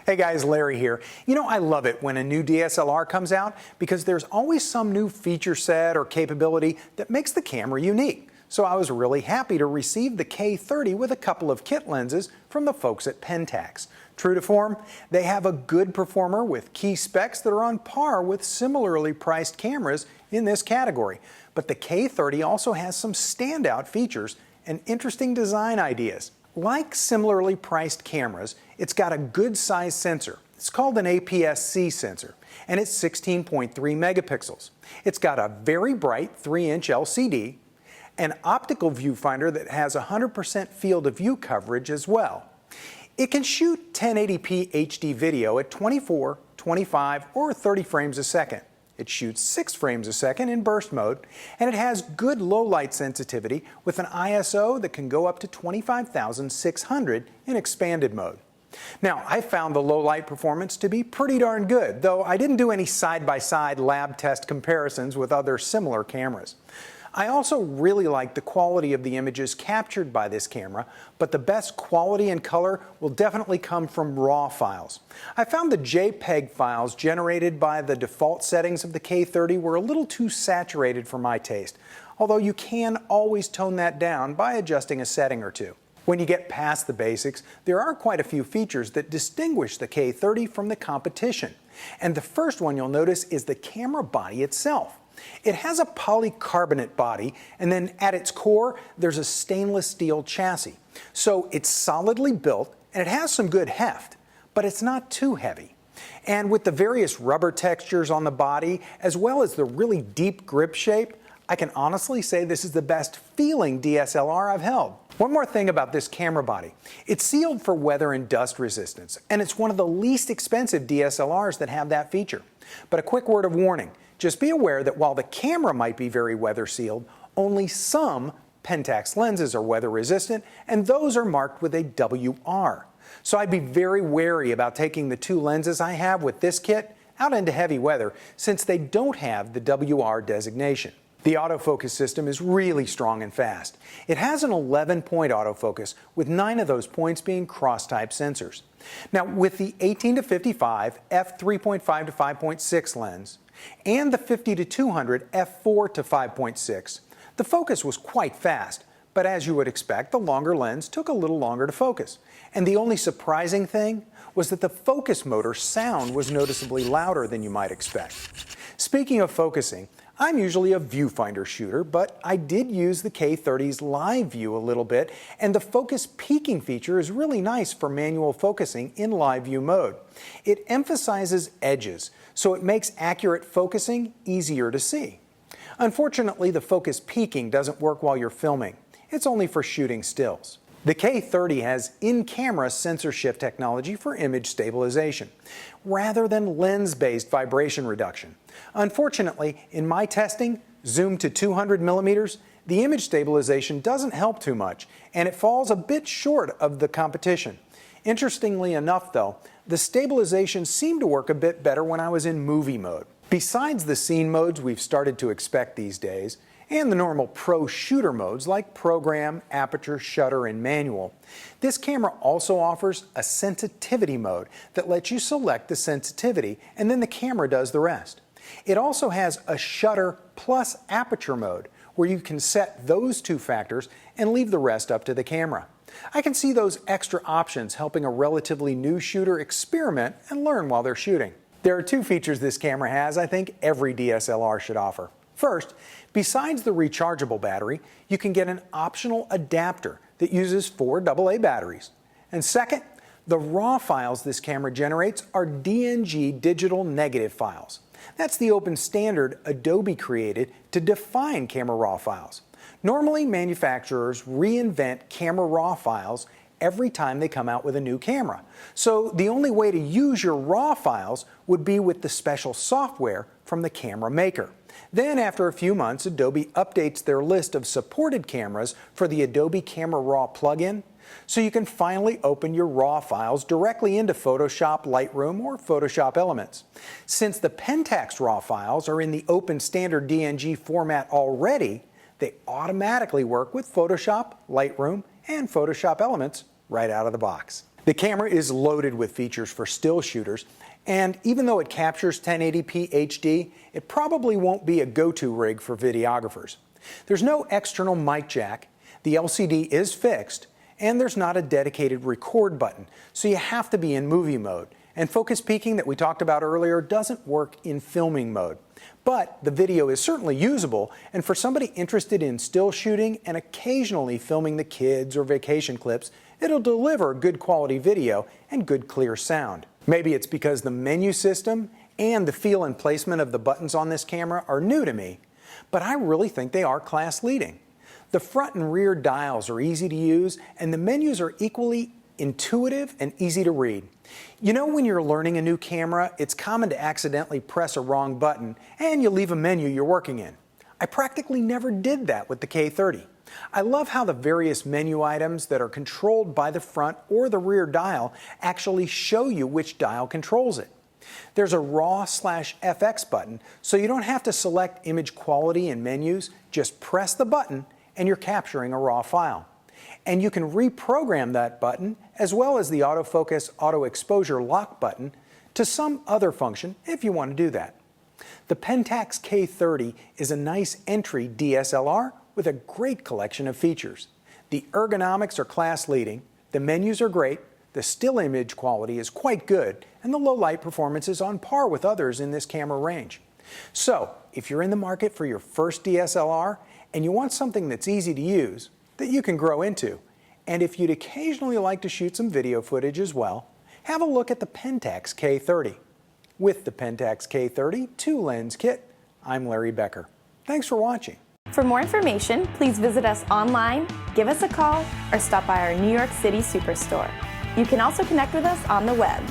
Hey guys, Larry here. I love it when a new DSLR comes out because there's always some new feature set or capability that makes the camera unique. So I was really happy to receive the K-30 with a couple of kit lenses from the folks at Pentax. True to form, they have a good performer with key specs that are on par with similarly priced cameras in this category. But the K-30 also has some standout features and interesting design ideas. Like similarly priced cameras, it's got a good size sensor. It's called an APS-C sensor, and it's 16.3 megapixels. It's got a very bright 3-inch LCD, an optical viewfinder that has 100% field of view coverage as well. It can shoot 1080p HD video at 24, 25, or 30 frames a second. It shoots 6 frames a second in burst mode, and it has good low light sensitivity with an ISO that can go up to 25,600 in expanded mode. Now, I found the low light performance to be pretty darn good, though I didn't do any side-by-side lab test comparisons with other similar cameras. I also really like the quality of the images captured by this camera, but the best quality and color will definitely come from RAW files. I found the JPEG files generated by the default settings of the K-30 were a little too saturated for my taste, although you can always tone that down by adjusting a setting or two. When you get past the basics, there are quite a few features that distinguish the K-30 from the competition. And the first one you'll notice is the camera body itself. It has a polycarbonate body, and then at its core, there's a stainless steel chassis. So it's solidly built, and it has some good heft, but it's not too heavy. And with the various rubber textures on the body, as well as the really deep grip shape, I can honestly say this is the best feeling DSLR I've held. One more thing about this camera body. It's sealed for weather and dust resistance, and it's one of the least expensive DSLRs that have that feature. But a quick word of warning. Just be aware that while the camera might be very weather sealed, only some Pentax lenses are weather resistant, and those are marked with a WR. So I'd be very wary about taking the 2 lenses I have with this kit out into heavy weather, since they don't have the WR designation. The autofocus system is really strong and fast. It has an 11-point autofocus, with 9 of those points being cross-type sensors. Now, with the 18 to 55 f3.5 to 5.6 lens and the 50 to 200 f4 to 5.6, the focus was quite fast, but as you would expect, the longer lens took a little longer to focus. And the only surprising thing was that the focus motor sound was noticeably louder than you might expect. Speaking of focusing, I'm usually a viewfinder shooter, but I did use the K-30's live view a little bit, and the focus peaking feature is really nice for manual focusing in live view mode. It emphasizes edges, so it makes accurate focusing easier to see. Unfortunately, the focus peaking doesn't work while you're filming. It's only for shooting stills. The K-30 has in-camera sensor shift technology for image stabilization, rather than lens-based vibration reduction. Unfortunately, in my testing, zoomed to 200 millimeters, the image stabilization doesn't help too much, and it falls a bit short of the competition. Interestingly enough, though, the stabilization seemed to work a bit better when I was in movie mode. Besides the scene modes we've started to expect these days, and the normal pro shooter modes like program, aperture, shutter, and manual, this camera also offers a sensitivity mode that lets you select the sensitivity and then the camera does the rest. It also has a shutter plus aperture mode where you can set those 2 factors and leave the rest up to the camera. I can see those extra options helping a relatively new shooter experiment and learn while they're shooting. There are 2 features this camera has I think every DSLR should offer. First, besides the rechargeable battery, you can get an optional adapter that uses 4 AA batteries. And second, the RAW files this camera generates are DNG digital negative files. That's the open standard Adobe created to define camera RAW files. Normally, manufacturers reinvent camera RAW files every time they come out with a new camera. So the only way to use your RAW files would be with the special software from the camera maker. Then after a few months, Adobe updates their list of supported cameras for the Adobe Camera Raw plugin, so you can finally open your RAW files directly into Photoshop, Lightroom, or Photoshop Elements. Since the Pentax RAW files are in the open standard DNG format already, they automatically work with Photoshop, Lightroom, and Photoshop Elements right out of the box. The camera is loaded with features for still shooters, and even though it captures 1080p HD, it probably won't be a go-to rig for videographers. There's no external mic jack, the LCD is fixed, and there's not a dedicated record button, so you have to be in movie mode. And focus peaking that we talked about earlier doesn't work in filming mode. But the video is certainly usable, and for somebody interested in still shooting and occasionally filming the kids or vacation clips, it'll deliver good quality video and good clear sound. Maybe it's because the menu system and the feel and placement of the buttons on this camera are new to me, but I really think they are class leading. The front and rear dials are easy to use, and the menus are equally intuitive and easy to read. You know, when you're learning a new camera, it's common to accidentally press a wrong button and you leave a menu you're working in. I practically never did that with the K-30. I love how the various menu items that are controlled by the front or the rear dial actually show you which dial controls it. There's a RAW/FX button, so you don't have to select image quality in menus, just press the button and you're capturing a RAW file. And you can reprogram that button, as well as the Autofocus Auto Exposure Lock button, to some other function if you want to do that. The Pentax K-30 is a nice entry DSLR with a great collection of features. The ergonomics are class leading, the menus are great, the still image quality is quite good, and the low light performance is on par with others in this camera range. So, if you're in the market for your first DSLR and you want something that's easy to use, that you can grow into, and if you'd occasionally like to shoot some video footage as well, have a look at the Pentax K-30. With the Pentax K-30 2-lens kit, I'm Larry Becker. Thanks for watching. For more information, please visit us online, give us a call, or stop by our New York City Superstore. You can also connect with us on the web.